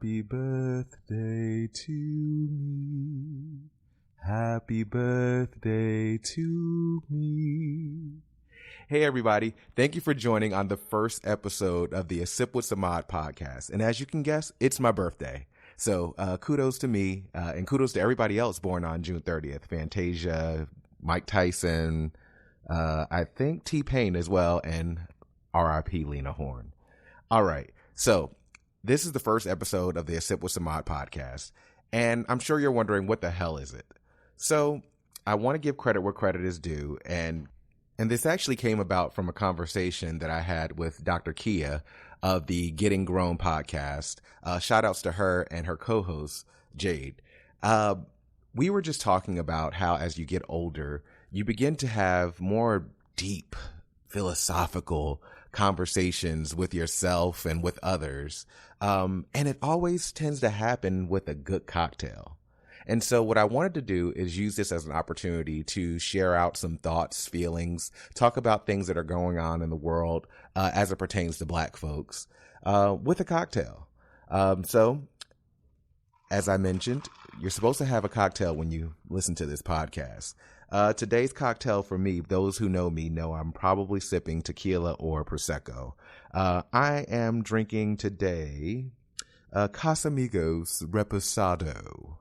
Happy birthday to me. Happy birthday to me. Hey everybody, thank you for joining on the first episode of the A Sip with Samad podcast. And as you can guess, it's my birthday. So kudos to me and kudos to everybody else born on June 30th. Fantasia, Mike Tyson, I think T-Pain as well, and R.I.P. Lena Horne. All right, so this is the first episode of the A Sip with Samad podcast, and I'm sure you're wondering, what the hell is it? So I want to give credit where credit is due, and this actually came about from a conversation that I had with Dr. Kia of the Getting Grown podcast. Shout outs to her and her co-host, Jade. We were just talking about how as you get older, you begin to have more deep, philosophical conversations with yourself and with others. And it always tends to happen with a good cocktail. And so what I wanted to do is use this as an opportunity to share out some thoughts, feelings, talk about things that are going on in the world as it pertains to Black folks with a cocktail. So as I mentioned, you're supposed to have a cocktail when you listen to this podcast. Today's cocktail for me, those who know me know I'm probably sipping tequila or Prosecco. I am drinking today Casamigos Reposado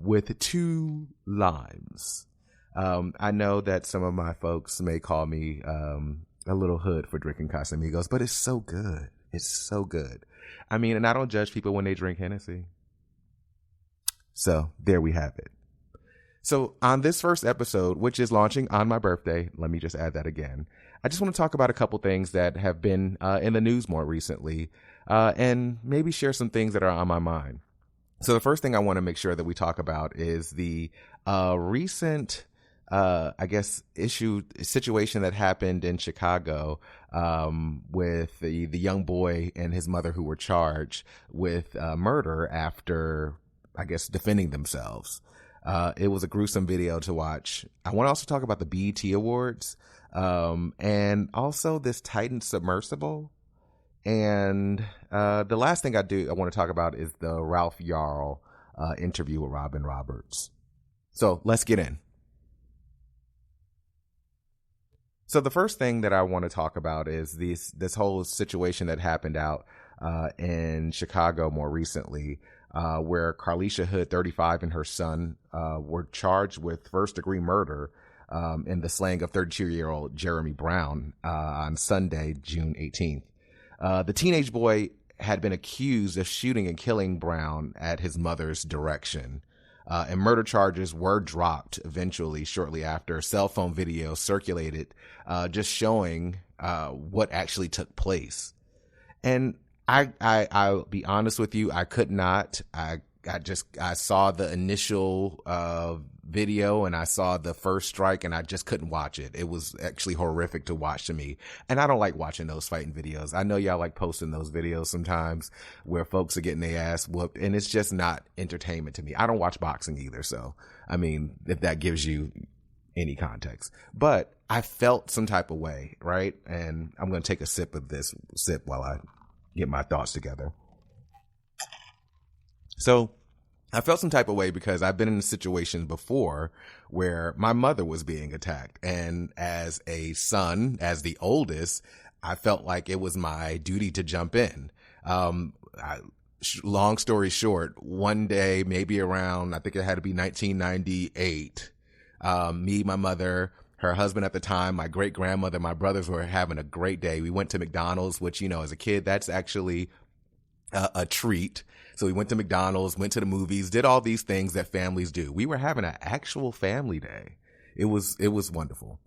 with 2 limes. I know that some of my folks may call me a little hood for drinking Casamigos, but it's so good. It's so good. I mean, and I don't judge people when they drink Hennessy. So there we have it. So on this first episode, which is launching on my birthday, let me just add that again. I just want to talk about a couple things that have been in the news more recently and maybe share some things that are on my mind. So the first thing I want to make sure that we talk about is the recent, situation that happened in Chicago with the young boy and his mother who were charged with murder after, defending themselves. It was a gruesome video to watch. I want to also talk about the BET Awards and also this Titan submersible. And the last thing I want to talk about is the Ralph Yarl interview with Robin Roberts. So let's get in. So the first thing that I want to talk about is this whole situation that happened out in Chicago more recently, where Carlisha Hood, 35, and her son were charged with first-degree murder in the slaying of 32-year-old Jeremy Brown on Sunday, June 18th. The teenage boy had been accused of shooting and killing Brown at his mother's direction. And murder charges were dropped eventually shortly after. Cell phone video circulated just showing what actually took place. And I'll be honest with you, I could not. I saw the initial video and I saw the first strike and I just couldn't watch it. It was actually horrific to watch to me. And I don't like watching those fighting videos. I know y'all like posting those videos sometimes where folks are getting their ass whooped, and it's just not entertainment to me. I don't watch boxing either. So, I mean, if that gives you any context, but I felt some type of way, right? And I'm going to take a sip of this while I get my thoughts together. So I felt some type of way because I've been in situations before where my mother was being attacked. And as a son, as the oldest, I felt like it was my duty to jump in. Long story short, one day, maybe around, I think it had to be 1998, me, my mother, her husband at the time, my great grandmother, my brothers were having a great day. We went to McDonald's, which, as a kid, that's actually a treat. So we went to McDonald's, went to the movies, did all these things that families do. We were having an actual family day. It was wonderful.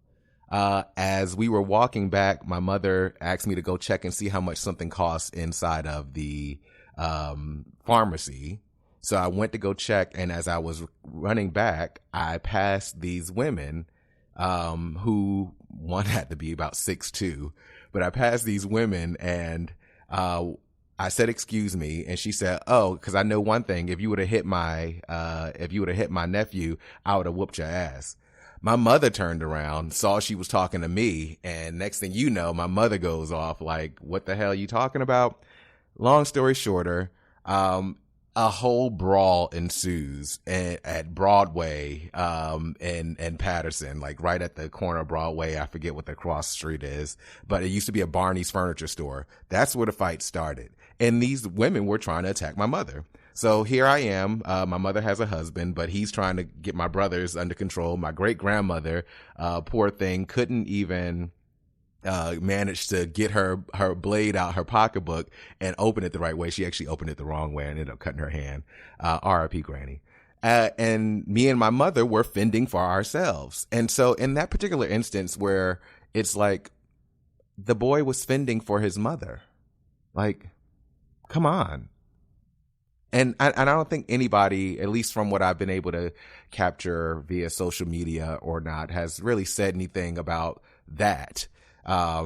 As we were walking back, my mother asked me to go check and see how much something costs inside of the pharmacy. So I went to go check, and as I was running back, I passed these women who, one had to be about 6'2", but I passed these women and I said, "Excuse me," and she said, "Oh, because I know one thing. If you would have hit my nephew, I would have whooped your ass." My mother turned around, saw she was talking to me, and next thing you know, my mother goes off like, "What the hell are you talking about?" Long story shorter, a whole brawl ensues at Broadway, and Patterson, like right at the corner of Broadway. I forget what the cross street is, but it used to be a Barney's furniture store. That's where the fight started. And these women were trying to attack my mother. So here I am. My mother has a husband, but he's trying to get my brothers under control. My great grandmother, poor thing, couldn't even managed to get her blade out her pocketbook and open it the right way. She actually opened it the wrong way and ended up cutting her hand. R.I.P. Granny. And me and my mother were fending for ourselves. And so in that particular instance where it's like the boy was fending for his mother, like, come on. And I don't think anybody, at least from what I've been able to capture via social media or not, has really said anything about that. I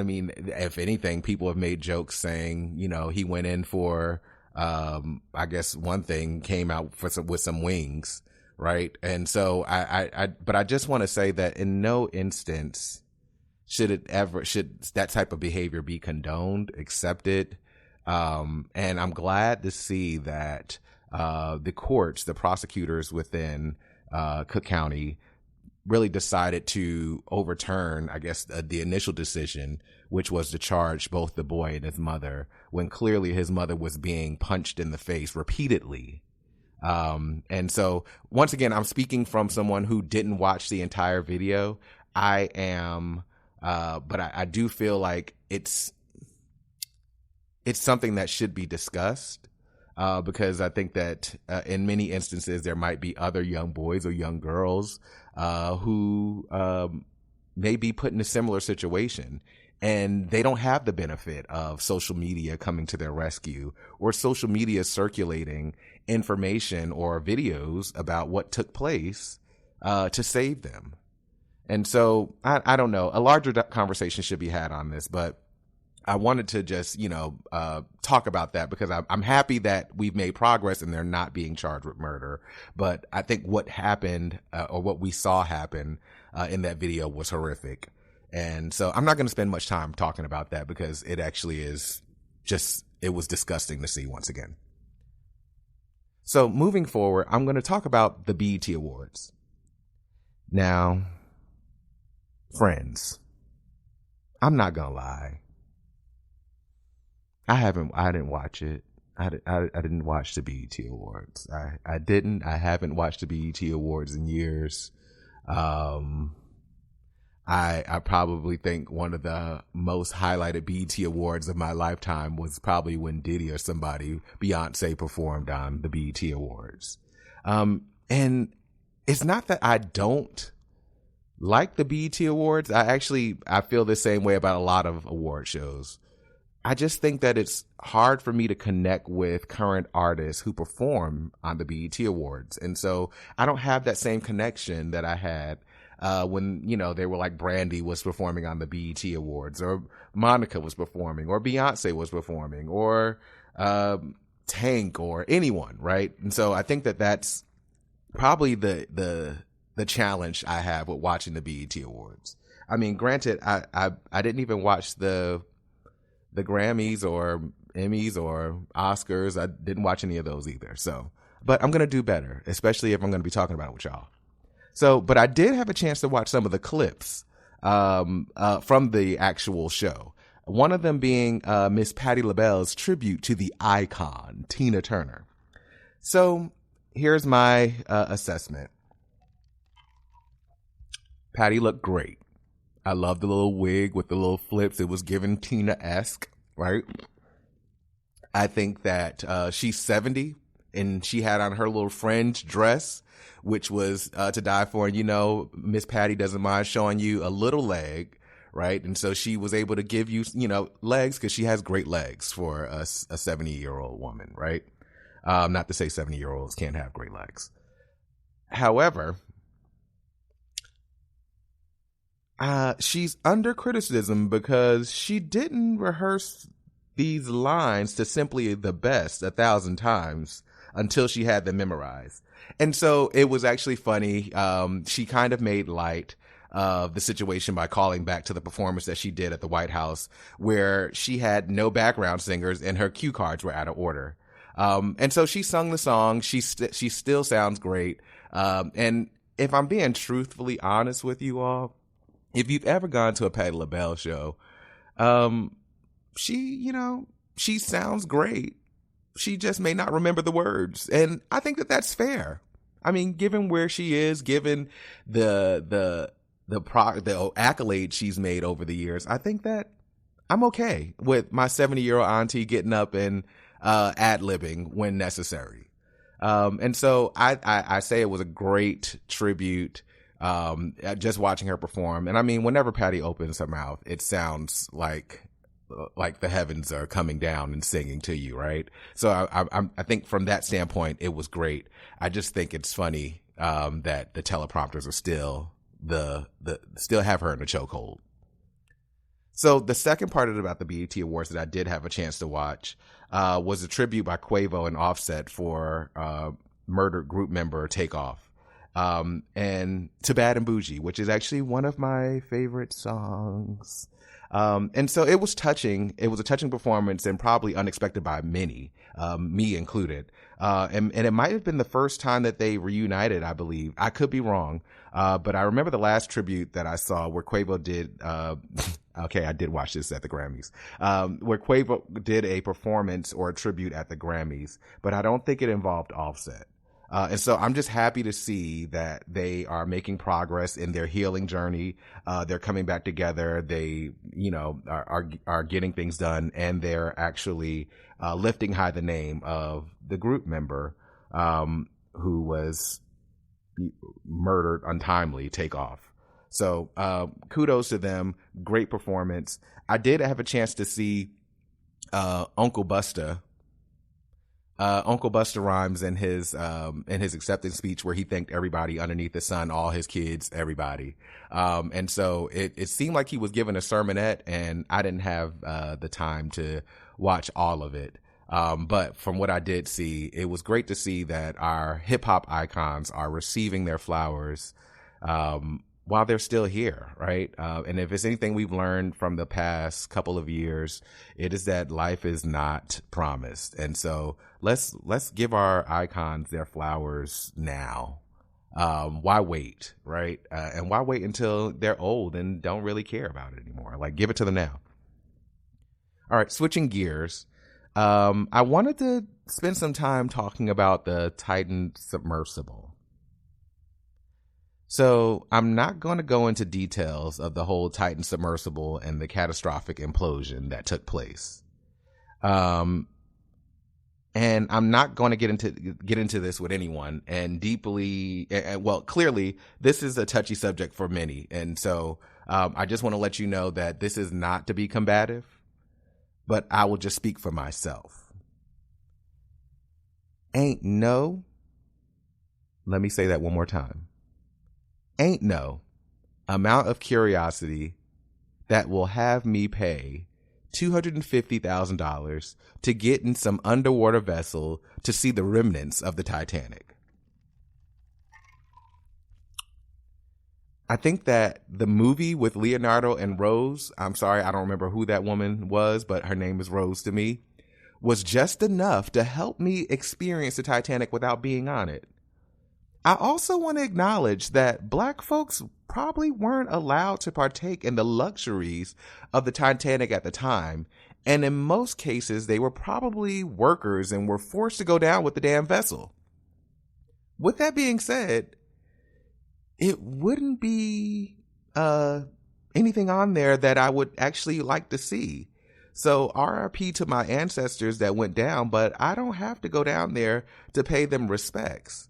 mean, if anything, people have made jokes saying, you know, he went in for, I guess one thing came out with some wings, right? And so but I just want to say that in no instance should that type of behavior be condoned, accepted. And I'm glad to see that, the courts, the prosecutors within, Cook County really decided to overturn, I guess, the initial decision, which was to charge both the boy and his mother, when clearly his mother was being punched in the face repeatedly. And so once again, I'm speaking from someone who didn't watch the entire video. I am, but I do feel like it's something that should be discussed. Because I think that in many instances there might be other young boys or young girls who may be put in a similar situation, and they don't have the benefit of social media coming to their rescue or social media circulating information or videos about what took place to save them. And so I don't know, a larger conversation should be had on this, but I wanted to just, talk about that because I'm happy that we've made progress and they're not being charged with murder. But I think what happened or what we saw happen in that video was horrific. And so I'm not going to spend much time talking about that because it actually is it was disgusting to see once again. So moving forward, I'm going to talk about the BET Awards. Now, friends, I'm not going to lie. I didn't watch it. I didn't watch the BET Awards. I haven't watched the BET Awards in years. I probably think one of the most highlighted BET Awards of my lifetime was probably when Diddy or Beyonce performed on the BET Awards. And it's not that I don't like the BET Awards. I feel the same way about a lot of award shows. I just think that it's hard for me to connect with current artists who perform on the BET Awards. And so I don't have that same connection that I had when, they were like Brandy was performing on the BET Awards, or Monica was performing, or Beyonce was performing, or Tank, or anyone, right? And so I think that that's probably the challenge I have with watching the BET Awards. I mean, granted, I didn't even watch the Grammys or Emmys or Oscars. I didn't watch any of those either. So, but I'm going to do better, especially if I'm going to be talking about it with y'all. So, but I did have a chance to watch some of the clips from the actual show. One of them being Miss Patti LaBelle's tribute to the icon, Tina Turner. So here's my assessment. Patti looked great. I love the little wig with the little flips. It was given Tina-esque, right? I think that she's 70 and she had on her little fringe dress, which was to die for. And, Miss Patti doesn't mind showing you a little leg, right? And so she was able to give you, legs because she has great legs for a 70-year-old woman, right? Not to say 70-year-olds can't have great legs. However, she's under criticism because she didn't rehearse these lines to simply the best 1,000 times until she had them memorized. And so it was actually funny. She kind of made light of the situation by calling back to the performance that she did at the White House, where she had no background singers and her cue cards were out of order. And so she sung the song. She still sounds great. And if I'm being truthfully honest with you all, if you've ever gone to a Patti LaBelle show, she sounds great. She just may not remember the words. And I think that that's fair. I mean, given where she is, given the accolades she's made over the years, I think that I'm okay with my 70-year-old auntie getting up and ad-libbing when necessary. And so I say it was a great tribute, just watching her perform. And I mean, whenever Patti opens her mouth, it sounds like the heavens are coming down and singing to you, right? So I think from that standpoint, it was great. I just think it's funny that the teleprompters are still still have her in the chokehold. So the second part about the BET Awards that I did have a chance to watch was a tribute by Quavo and Offset for murdered group member Takeoff, and To Bad and Bougie, which is actually one of my favorite songs. And so it was touching. It was a touching performance and probably unexpected by many, me included. And it might have been the first time that they reunited, I believe. I could be wrong. But I remember the last tribute that I saw where Quavo did, okay, I did watch this at the Grammys, where Quavo did a performance or a tribute at the Grammys, but I don't think it involved Offset. And so I'm just happy to see that they are making progress in their healing journey. They're coming back together. They, are getting things done, and they're actually lifting high the name of the group member who was murdered untimely, Takeoff. So kudos to them. Great performance. I did have a chance to see Uncle Busta Rhymes in his acceptance speech, where he thanked everybody underneath the sun, all his kids, everybody. And so it seemed like he was giving a sermonette, and I didn't have the time to watch all of it. But from what I did see, it was great to see that our hip hop icons are receiving their flowers, while they're still here, right? And if it's anything we've learned from the past couple of years, it is that life is not promised. And so let's give our icons their flowers now. Why wait, right? And why wait until they're old and don't really care about it anymore? Like, give it to them now. All right, switching gears. I wanted to spend some time talking about the Titan submersible. So I'm not going to go into details of the whole Titan submersible and the catastrophic implosion that took place. And I'm not going to get into this with anyone, and clearly this is a touchy subject for many. And so, I just want to let you know that this is not to be combative, but I will just speak for myself. Let me say that one more time. Ain't no amount of curiosity that will have me pay $250,000 to get in some underwater vessel to see the remnants of the Titanic. I think that the movie with Leonardo and Rose, I'm sorry, I don't remember who that woman was, but her name is Rose to me, was just enough to help me experience the Titanic without being on it. I also want to acknowledge that Black folks probably weren't allowed to partake in the luxuries of the Titanic at the time. And in most cases, they were probably workers and were forced to go down with the damn vessel. With that being said, it wouldn't be anything on there that I would actually like to see. So RIP to my ancestors that went down, but I don't have to go down there to pay them respects.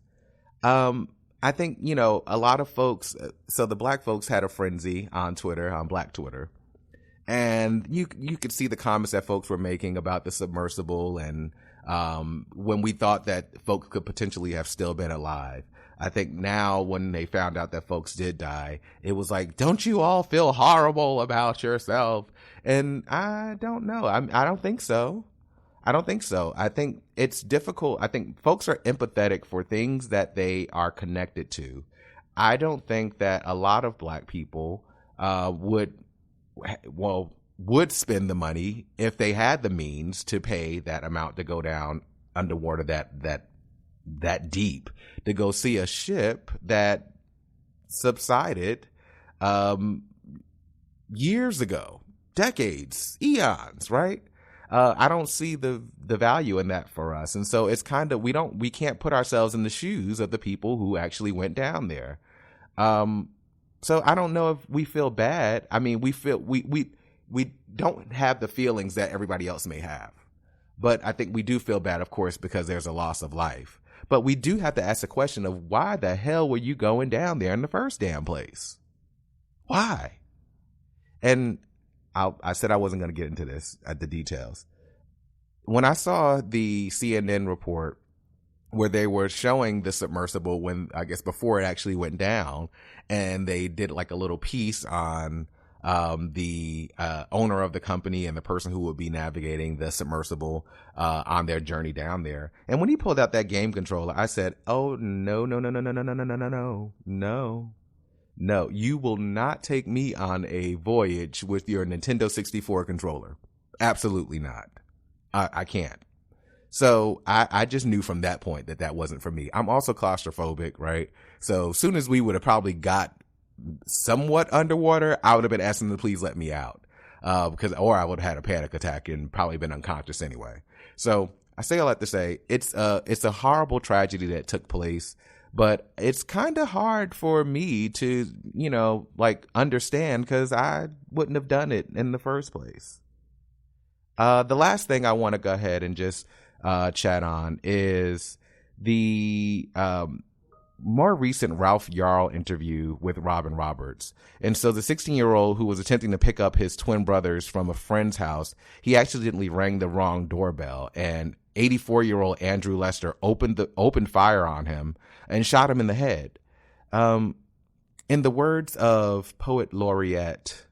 I think, a lot of folks, so the Black folks had a frenzy on Twitter, on Black Twitter, and you could see the comments that folks were making about the submersible, and when we thought that folks could potentially have still been alive. I think now when they found out that folks did die, it was like, don't you all feel horrible about yourself? And I don't know. I don't think so. I think it's difficult. I think folks are empathetic for things that they are connected to. I don't think that a lot of Black people would spend the money if they had the means to pay that amount to go down underwater that deep to go see a ship that subsided years ago, decades, eons, right? I don't see the value in that for us. And so it's kind of, we can't put ourselves in the shoes of the people who actually went down there. So I don't know if we feel bad. I mean, we don't have the feelings that everybody else may have, but I think we do feel bad, of course, because there's a loss of life. But we do have to ask the question of why the hell were you going down there in the first damn place? Why? And I said I wasn't going to get into this at the details. When I saw the CNN report where they were showing the submersible when, I guess, before it actually went down, and they did like a little piece on the owner of the company and the person who would be navigating the submersible on their journey down there. And when he pulled out that game controller, I said, oh, no, no, no, no, no, no, no, no, no, no, no. No, you will not take me on a voyage with your Nintendo 64 controller. Absolutely not. I can't. So I just knew from that point that wasn't for me. I'm also claustrophobic, right? So as soon as we would have probably got somewhat underwater, I would have been asking them to please let me out. Or I would have had a panic attack and probably been unconscious anyway. So I say all that to say it's a horrible tragedy that took place. But it's kind of hard for me to, understand because I wouldn't have done it in the first place. The last thing I want to go ahead and just chat on is the more recent Ralph Yarl interview with Robin Roberts. And so the 16-year-old who was attempting to pick up his twin brothers from a friend's house, he accidentally rang the wrong doorbell, and 84-year-old Andrew Lester opened fire on him and shot him in the head. In the words of poet laureate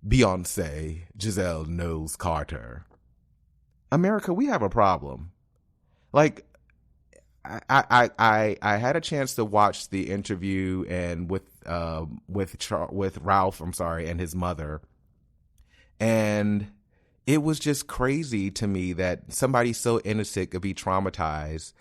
Beyonce Giselle Knowles Carter, America, we have a problem. Like, I had a chance to watch the interview and with Ralph, and his mother, and it was just crazy to me that somebody so innocent could be traumatized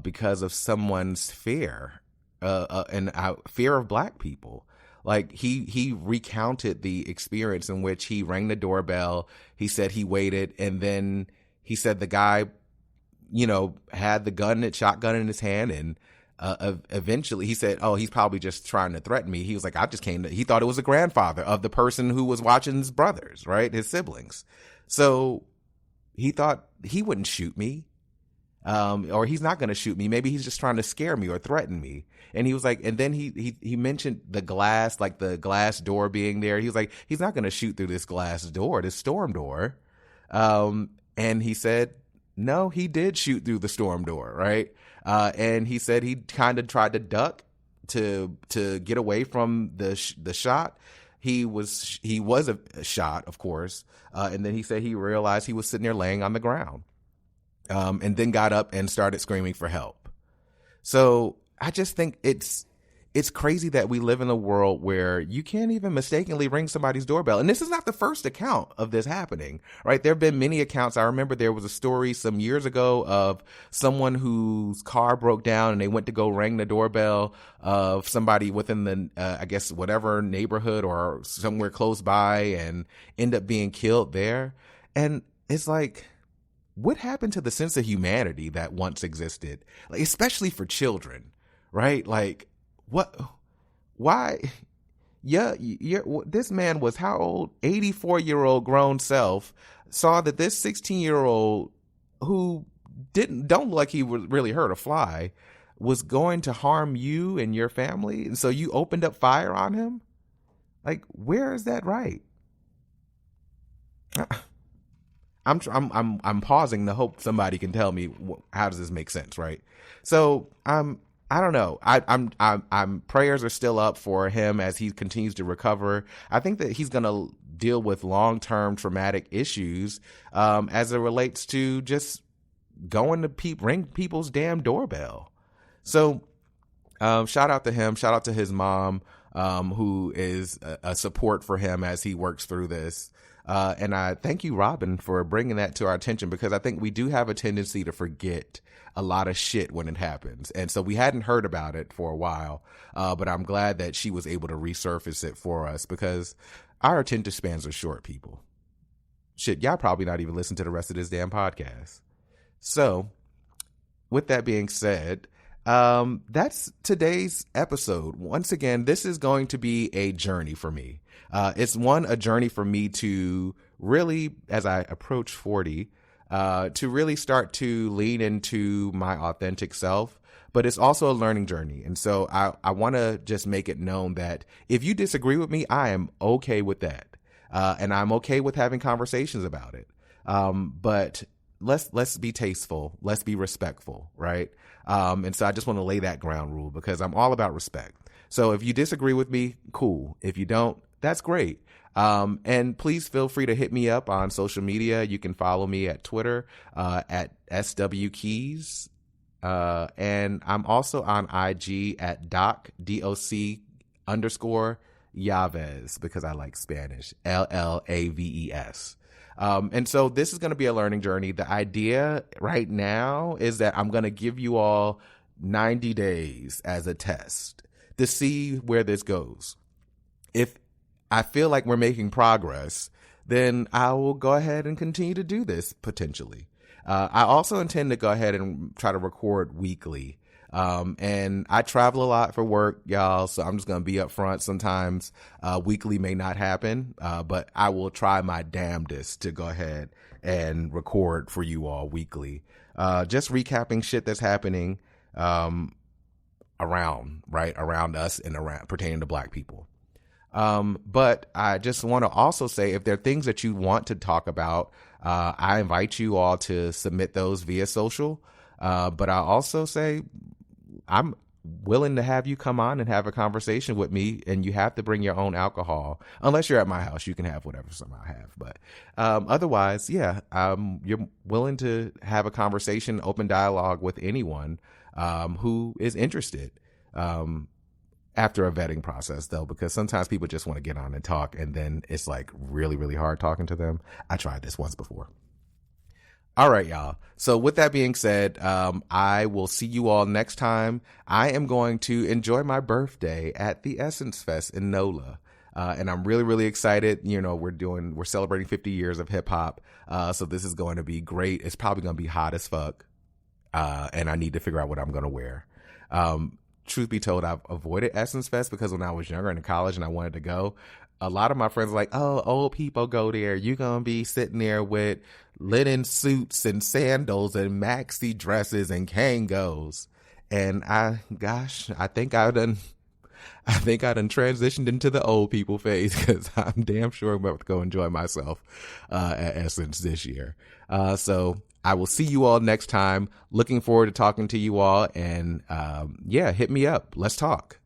because of someone's fear and fear of Black people. Like he recounted the experience in which he rang the doorbell. He said he waited, and then he said the guy, had the shotgun in his hand, and eventually he said, oh, he's probably just trying to threaten me. He was like, he thought it was the grandfather of the person who was watching his brothers, right? His siblings. So he thought he wouldn't shoot me. Or he's not going to shoot me. Maybe he's just trying to scare me or threaten me. And he was like, and then he mentioned the glass, like the glass door being there. He was like, he's not going to shoot through this glass door, this storm door. And he said, no, he did shoot through the storm door, right? And he said he kind of tried to duck to get away from the shot. He was a shot, of course. And then he said he realized he was sitting there laying on the ground. And then got up and started screaming for help. So I just think it's crazy that we live in a world where you can't even mistakenly ring somebody's doorbell. And this is not the first account of this happening, right? There have been many accounts. I remember there was a story some years ago of someone whose car broke down and they went to go ring the doorbell of somebody within the, I guess, whatever neighborhood or somewhere close by, and end up being killed there. And it's like, what happened to the sense of humanity that once existed, like, especially for children, right? Like, why? Yeah, this man was how old? 84-year-old grown self saw that this 16-year-old who don't look like he would really hurt a fly was going to harm you and your family, and so you opened up fire on him. Like, where is that right? I'm pausing to hope somebody can tell me how does this make sense, right? So I don't know. I'm prayers are still up for him as he continues to recover. I think that he's gonna deal with long-term traumatic issues as it relates to just going to ring people's damn doorbell. So Shout out to him. Shout out to his mom, who is a support for him as he works through this. And I thank you, Robin, for bringing that to our attention, because I think we do have a tendency to forget a lot of shit when it happens. And so we hadn't heard about it for a while, but I'm glad that she was able to resurface it for us, because our attention spans are short, people. Shit, y'all probably not even listen to the rest of this damn podcast. So with that being said, that's today's episode. Once again, this is going to be a journey for me. It's a journey for me to really, as I approach 40, to really start to lean into my authentic self, but it's also a learning journey. And so I want to just make it known that if you disagree with me, I am okay with that. And I'm okay with having conversations about it. But let's be tasteful. Let's be respectful. Right. And so I just want to lay that ground rule, because I'm all about respect. So if you disagree with me, cool. If you don't, that's great. And please feel free to hit me up on social media. You can follow me at Twitter, at SWKeys. And I'm also on IG at doc__ because I like Spanish, LLAVES. And so this is going to be a learning journey. The idea right now is that I'm going to give you all 90 days as a test to see where this goes. If I feel like we're making progress, then I will go ahead and continue to do this potentially. I also intend to go ahead and try to record weekly. And I travel a lot for work, y'all, so I'm just going to be up front. Sometimes weekly may not happen, but I will try my damnedest to go ahead and record for you all weekly. Just recapping shit that's happening around us and around pertaining to Black people. But I just want to also say, if there are things that you want to talk about, I invite you all to submit those via social. But I also say I'm willing to have you come on and have a conversation with me, and you have to bring your own alcohol. Unless you're at my house, you can have whatever some I have. But otherwise, yeah, you're willing to have a conversation, open dialogue with anyone who is interested. After a vetting process, though, because sometimes people just want to get on and talk, and then it's like really, really hard talking to them. I tried this once before. All right, y'all. So with that being said, I will see you all next time. I am going to enjoy my birthday at the Essence Fest in NOLA. And I'm really, really excited. You know, we're celebrating 50 years of hip hop. So this is going to be great. It's probably going to be hot as fuck. And I need to figure out what I'm going to wear. Truth be told, I've avoided Essence Fest because when I was younger and in college and I wanted to go, a lot of my friends were like, oh, old people go there. You're going to be sitting there with linen suits and sandals and maxi dresses and Kangos. And I think I done transitioned into the old people phase, because I'm damn sure I'm about to go enjoy myself at Essence this year. So I will see you all next time. Looking forward to talking to you all. And yeah, hit me up. Let's talk.